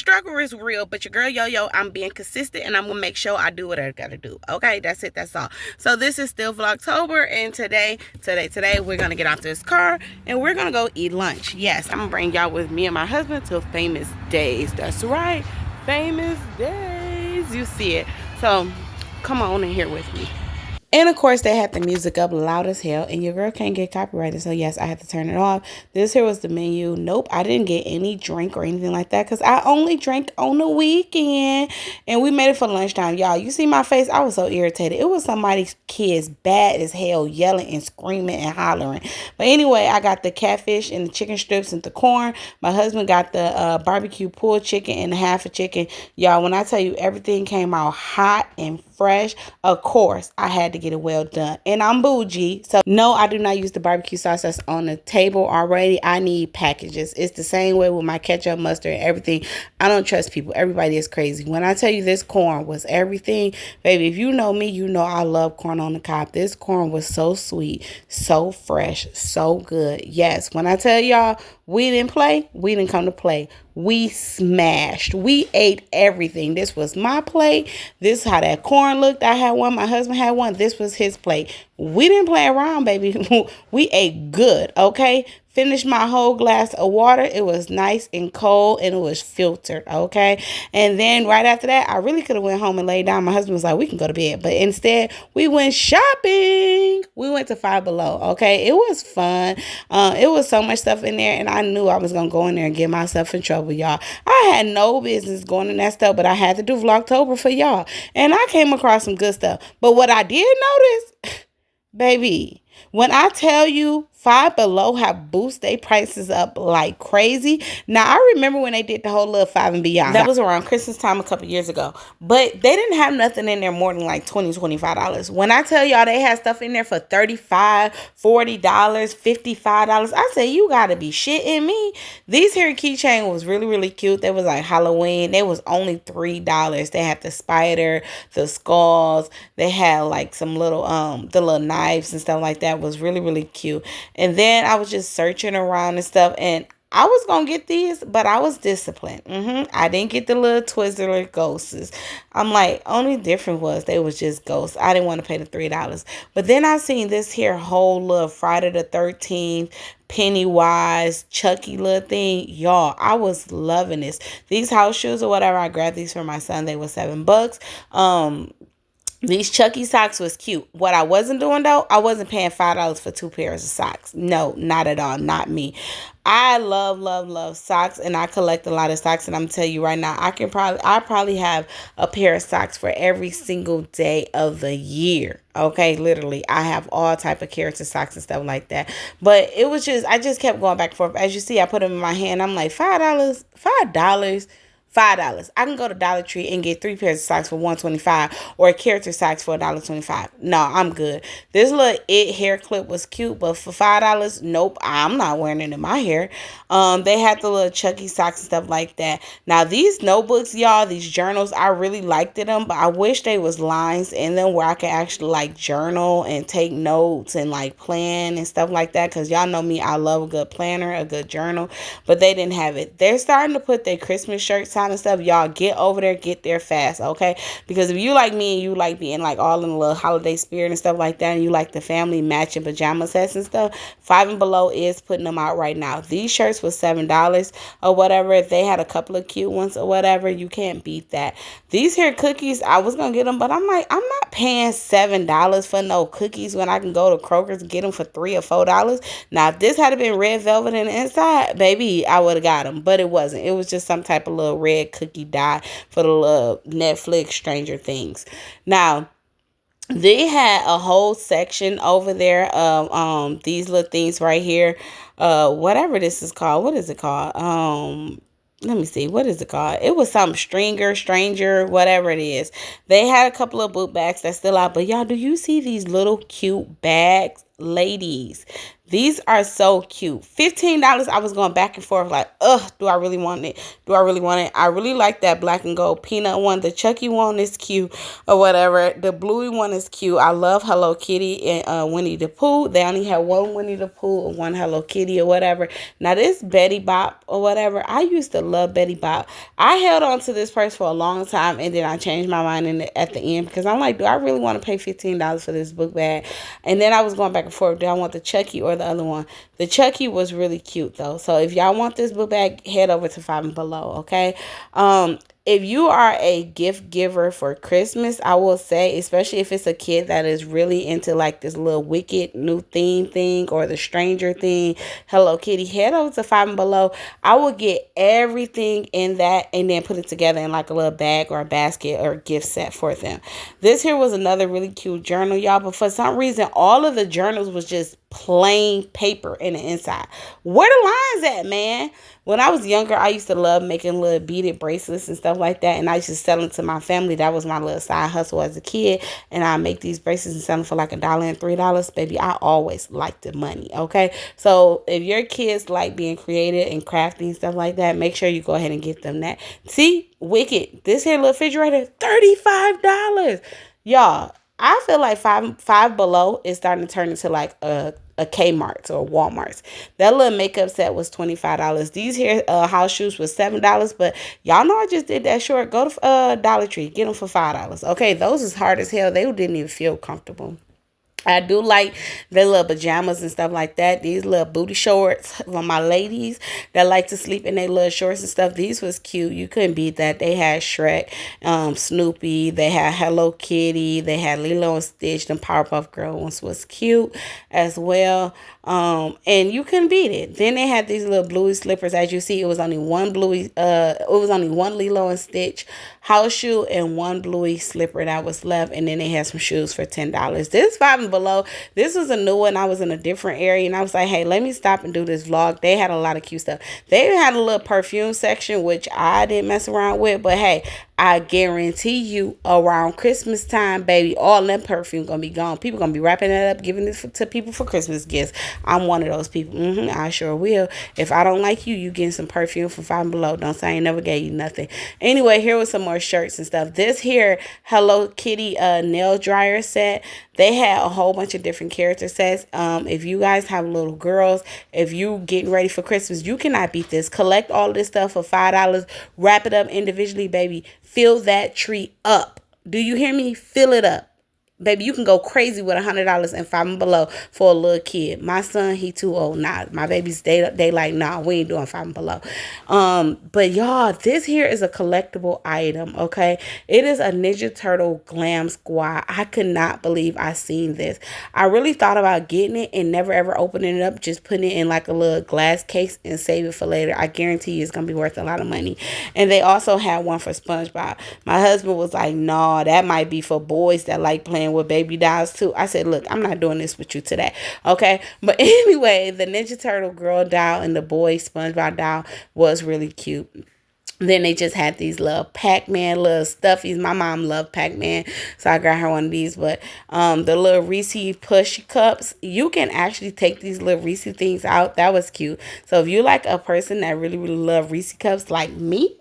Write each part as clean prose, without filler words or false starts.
struggle is real, but your girl Yo-Yo, I'm being consistent, and I'm gonna make sure I do what I gotta do. Okay, that's it. That's all. So this is still Vlogtober, and today, we're gonna get out this car and we're gonna go eat lunch. Yes, I'm gonna bring y'all with me and my husband to Famous Days. That's right, Famous Days. You see it. So come on in here with me. And of course, they had the music up loud as hell, and your girl can't get copyrighted. So yes, I had to turn it off. This here was the menu. Nope, I didn't get any drink or anything like that because I only drank on the weekend. And we made it for lunchtime. Y'all, you see my face? I was so irritated. It was somebody's kids bad as hell yelling and screaming and hollering. But anyway, I got the catfish and the chicken strips and the corn. My husband got the barbecue pulled chicken and half a chicken. Y'all, when I tell you everything came out hot and fresh, of course, I had to get it well done. And I'm bougie. So no, I do not use the barbecue sauce that's on the table already. I need packages. It's the same way with my ketchup, mustard, and everything. I don't trust people. Everybody is crazy. When I tell you this corn was everything, baby, if you know me, you know I love corn on the cob. This corn was so sweet, so fresh, so good. Yes, when I tell y'all we didn't play, we didn't come to play. We smashed. We ate everything. This was my plate. This is how that corn looked. I had one. My husband had one. This was his plate. We didn't play around, baby. We ate good, okay? Finished my whole glass of water. It was nice and cold, and it was filtered, okay? And then right after that, I really could have went home and laid down. My husband was like, we can go to bed. But instead, we went shopping. We went to Five Below, okay? It was fun. It was so much stuff in there, and I knew I was going to go in there and get myself in trouble, y'all. I had no business going in that stuff, but I had to do Vlogtober for y'all. And I came across some good stuff. But what I did notice, baby, when I tell you Five Below have boosted their prices up like crazy. Now, I remember when they did the whole little Five and Beyond. That was around Christmas time a couple years ago. But they didn't have nothing in there more than like $20, $25. When I tell y'all they had stuff in there for $35, $40, $55, I say, you got to be shitting me. These here keychain was really, really cute. They was like Halloween. They was only $3. They had the spider, the skulls. They had like some little, the little knives and stuff like that. Was really, really cute. And then I was just searching around and stuff, and I was going to get these, but I was disciplined. I didn't get the little Twizzler ghosts. I'm like, only difference was they was just ghosts. I didn't want to pay the $3. But then I seen this here whole little Friday the 13th, Pennywise, Chucky little thing. Y'all, I was loving this. These house shoes or whatever, I grabbed these for my son. They were $7. These Chucky socks was cute. What I wasn't doing, though, I wasn't paying $5 for 2 pairs of socks. No, not at all. Not me. I love, love, love socks, and I collect a lot of socks. And I'm going to tell you right now, I probably have a pair of socks for every single day of the year. Okay, literally, I have all type of character socks and stuff like that. But it was just, I just kept going back and forth. As you see, I put them in my hand. I'm like, $5, $5. $5. I can go to Dollar Tree and get 3 pairs of socks for $1.25 or character socks for $1.25. No, I'm good. This little hair clip was cute, but for $5, nope, I'm not wearing it in my hair. They had the little Chucky socks and stuff like that. Now these notebooks, y'all, these journals, I really liked them, but I wish they was lines in them where I could actually like journal and take notes and like plan and stuff like that. Cause y'all know me, I love a good planner, a good journal, but they didn't have it. They're starting to put their Christmas shirts on and stuff. Y'all get over there, get there fast, okay? Because if you like me and you like being like all in the little holiday spirit and stuff like that, and you like the family matching pajama sets and stuff, Five and Below is putting them out right now. These shirts was $7 or whatever. If they had a couple of cute ones or whatever, you can't beat that. These here cookies, I was gonna get them, but I'm like, I'm not paying $7 for no cookies when I can go to Kroger's and get them for $3 or $4. Now, if this had been red velvet in the inside, baby, I would have got them, but it wasn't. It was just some type of little red cookie dye for the little Netflix Stranger Things. Now, they had a whole section over there of these little things right here. Whatever this is called. What is it called? Let me see. What is it called? It was some stranger, whatever it is. They had a couple of boot bags that's still out. But y'all, do you see these little cute bags? Ladies, These are so cute. $15. I was going back and forth like, ugh, do I really want it? Do I really want it? I really like that black and gold peanut one. The Chucky one is cute or whatever. The bluey one is cute. I love Hello Kitty and Winnie the Pooh. They only have one Winnie the Pooh and one Hello Kitty or whatever. Now this Betty Bop or whatever, I used to love Betty Bop. I held on to this purse for a long time and then I changed my mind at the end because I'm like, do I really want to pay $15 for this book bag? And then I was going back and forth. Do I want the Chucky or the other one? The Chucky was really cute though. So if y'all want this book bag, head over to Five and Below, okay? If you are a gift giver for Christmas, I will say, especially if it's a kid that is really into like this little Wicked new theme thing or the Stranger thing, Hello Kitty, head over to Five and Below. I will get everything in that and then put it together in like a little bag or a basket or a gift set for them. This here was another really cute journal, y'all, but for some reason, all of the journals was just plain paper in the inside. Where the lines at, man? When I was younger, I used to love making little beaded bracelets and stuff like that. And I used to sell them to my family. That was my little side hustle as a kid. And I make these bracelets and sell them for like $1 and $3. Baby, I always liked the money, okay? So if your kids like being creative and crafty and stuff like that, make sure you go ahead and get them that. See, Wicked, this here little refrigerator, $35. Y'all, I feel like five Below is starting to turn into like a Kmart or Walmart's. That little makeup set was $25. These here house shoes was $7, but y'all know I just did that short. Go to Dollar Tree, get them for $5. Okay, those is hard as hell. They didn't even feel comfortable. I do like the little pajamas and stuff like that. These little booty shorts for my ladies that like to sleep in their little shorts and stuff. These was cute. You couldn't beat that. They had Shrek, Snoopy. They had Hello Kitty. They had Lilo and Stitch. The Powerpuff Girl ones was cute as well. And you couldn't beat it. Then they had these little bluey slippers. As you see, it was only one bluey. It was only one Lilo and Stitch house shoe and one bluey slipper that was left. And then they had some shoes for $10. This Five and Below. This was a new one. I was in a different area and I was like, hey, let me stop and do this vlog. They had a lot of cute stuff. They had a little perfume section, which I didn't mess around with, but hey, I guarantee you around Christmas time, baby, all that perfume gonna be gone. People gonna be wrapping it up, giving it to people for Christmas gifts. I'm one of those people. I sure will. If I don't like you, you getting some perfume from Five and Below. Don't say I ain't never gave you nothing. Anyway, here was some more shirts and stuff. This here Hello Kitty nail dryer set. They had a whole bunch of different character sets. If you guys have little girls, if you getting ready for Christmas, you cannot beat this. Collect all of this stuff for $5. Wrap it up individually, baby. Fill that tree up. Do you hear me? Fill it up. Baby, you can go crazy with $100 and Five and Below for a little kid. My son, he too old now. My babies, they like, nah, we ain't doing Five and Below. But y'all, this here is a collectible item, okay? It is a Ninja Turtle Glam Squad. I could not believe I seen this. I really thought about getting it and never ever opening it up, just putting it in like a little glass case and save it for later. I guarantee you it's gonna be worth a lot of money. And they also had one for SpongeBob. My husband was like, nah, that might be for boys that like playing with baby dolls too. I said, look, I'm not doing this with you today, okay? But anyway, the Ninja Turtle girl doll and the boy SpongeBob doll was really cute. Then they just had these little Pac-Man little stuffies. My mom loved Pac-Man, so I got her one of these. But the little Reese push cups, you can actually take these little Reese things out. That was cute. So if you like a person that really love Reese cups like me,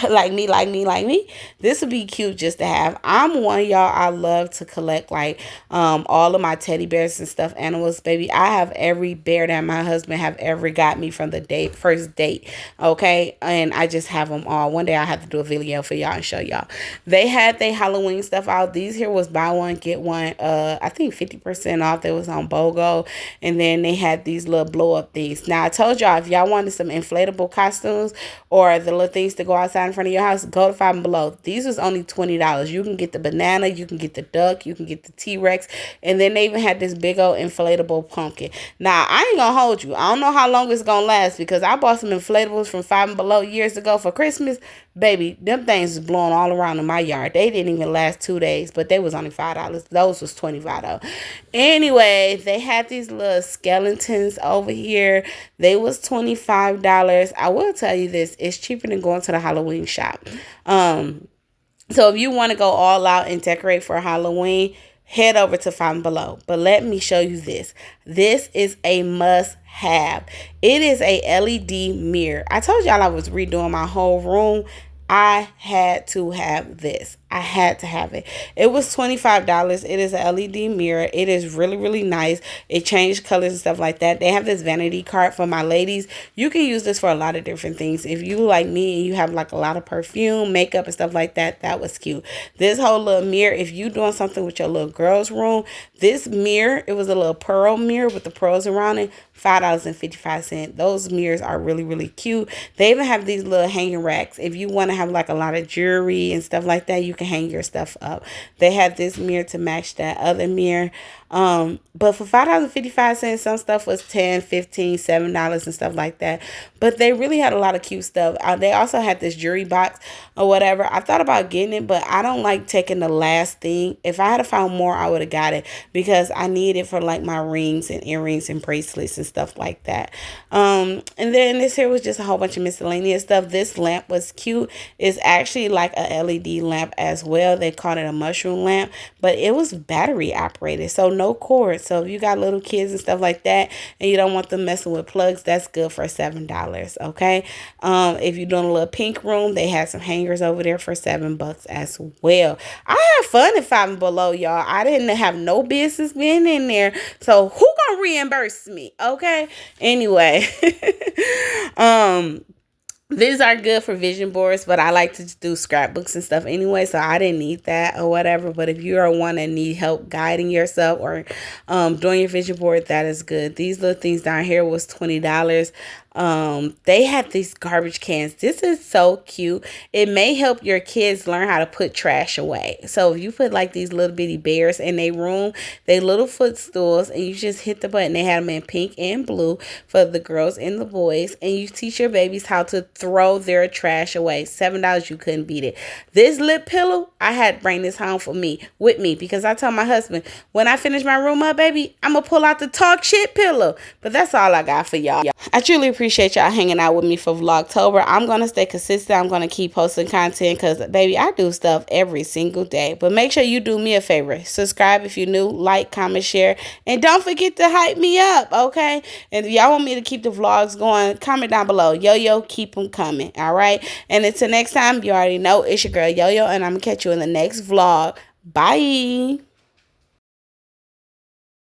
like me, this would be cute just to have. I'm one, y'all, I love to collect like all of my teddy bears and stuffed animals, baby. I have every bear that my husband have ever got me from the first date, okay? And I just have them all. One day I have to do a video for y'all and show y'all. They had their Halloween stuff out. These here was buy one get one, I think 50% off. They was on BOGO. And then they had these little blow up things. Now I told y'all, if y'all wanted some inflatable costumes or the little things to go outside in front of your house, go to Five and Below. These was only $20. You can get the banana, you can get the duck, you can get the T-Rex, and then they even had this big old inflatable pumpkin. Now, I ain't gonna hold you. I don't know how long it's gonna last because I bought some inflatables from Five and Below years ago for Christmas. Baby, them things was blowing all around in my yard. They didn't even last 2 days, but they was only $5. Those was $25 though. Anyway, they had these little skeletons over here. They was $25. I will tell you this, it's cheaper than going to the Halloween shop. So if you want to go all out and decorate for Halloween, head over to Five Below. But let me show you this. This is a must have. It is a LED mirror. I told y'all I was redoing my whole room. I had to have this. I had to have it. It was $25. It is a LED mirror. It is really, really nice. It changed colors and stuff like that. They have this vanity cart for my ladies. You can use this for a lot of different things. If you like me and you have like a lot of perfume, makeup and stuff like that, that was cute. This whole little mirror, if you doing something with your little girl's room, this mirror, it was a little pearl mirror with the pearls around it. $5.55. Those mirrors are really, really cute. They even have these little hanging racks. If you want to have like a lot of jewelry and stuff like that, you can hang your stuff up. They have this mirror to match that other mirror. But for $5.55, some stuff was $10, $15, $7 and stuff like that. But they really had a lot of cute stuff. They also had this jewelry box or whatever. I thought about getting it, but I don't like taking the last thing. If I had found more, I would have got it because I need it for like my rings and earrings and bracelets and stuff like that. And then this here was just a whole bunch of miscellaneous stuff. This lamp was cute. It's actually like a LED lamp as well. They called it a mushroom lamp, but it was battery operated, so no cord. So if you got little kids and stuff like that and you don't want them messing with plugs, that's good for $7. Okay. If you're doing a little pink room, they had some hangers over there for $7 as well. I had fun at Five Below, y'all. I didn't have no business being in there, so who gonna reimburse me? Okay. Anyway, these are good for vision boards, but I like to do scrapbooks and stuff anyway, so I didn't need that or whatever. But if you are one that need help guiding yourself or doing your vision board, that is good. These little things down here was $20. They had these garbage cans. This is so cute. It may help your kids learn how to put trash away. So if you put like these little bitty bears in their room, they little footstools, and you just hit the button. They had them in pink and blue for the girls and the boys, and you teach your babies how to throw their trash away. $7, you couldn't beat it. This lip pillow, I had to bring this home with me because I told my husband, when I finish my room up, baby, I'm gonna pull out the talk shit pillow. But that's all I got for y'all. I truly appreciate y'all hanging out with me for Vlogtober. I'm going to stay consistent. I'm going to keep posting content because, baby, I do stuff every single day. But make sure you do me a favor. Subscribe if you're new. Like, comment, share. And don't forget to hype me up, okay? And if y'all want me to keep the vlogs going, comment down below. Yo-Yo, keep them coming, all right? And until next time, you already know it's your girl Yo-Yo, and I'm going to catch you in the next vlog. Bye.